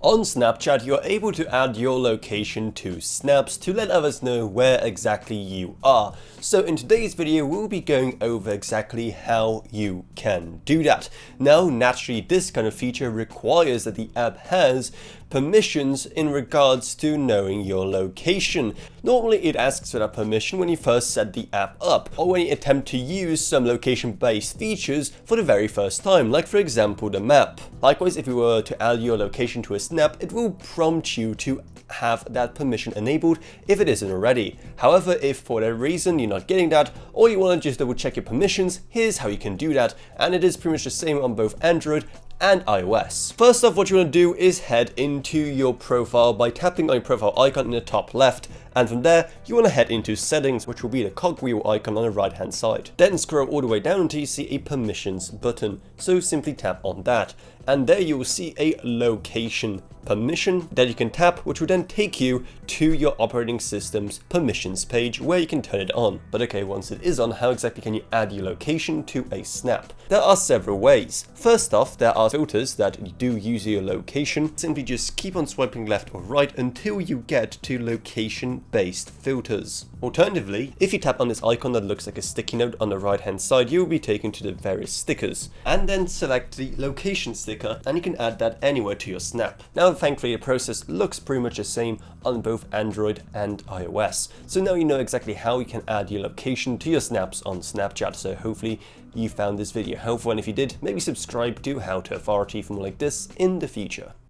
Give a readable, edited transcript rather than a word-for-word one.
On Snapchat, you're able to add your location to snaps to let others know where exactly you are. So in today's video, we'll be going over exactly how you can do that. Now, naturally, this kind of feature requires that the app has permissions in regards to knowing your location. Normally, it asks for that permission when you first set the app up, or when you attempt to use some location-based features for the very first time, like for example, the map. Likewise, if you were to add your location to a snap, it will prompt you to have that permission enabled if it isn't already. However, if for whatever reason you're not getting that, or you want to just double check your permissions, here's how you can do that, and it is pretty much the same on both Android and iOS. First off, what you want to do is head into your profile by tapping on your profile icon in the top left, and from there you want to head into settings, which will be the cogwheel icon on the right hand side. Then scroll all the way down until you see a permissions button, so simply tap on that, and there you will see a location permission that you can tap, which will then take you to your operating system's permissions page where you can turn it on. But okay, once it is on, how exactly can you add your location to a snap? There are several ways. First off, there are filters that do use your location. Simply just keep on swiping left or right until you get to location-based filters. Alternatively, if you tap on this icon that looks like a sticky note on the right hand side, you will be taken to the various stickers, and then select the location sticker, and you can add that anywhere to your snap. Now, thankfully, the process looks pretty much the same on both Android and iOS. So now you know exactly how you can add your location to your snaps on Snapchat. So hopefully you found this video helpful, and if you did, maybe subscribe to How to Authority for more like this in the future.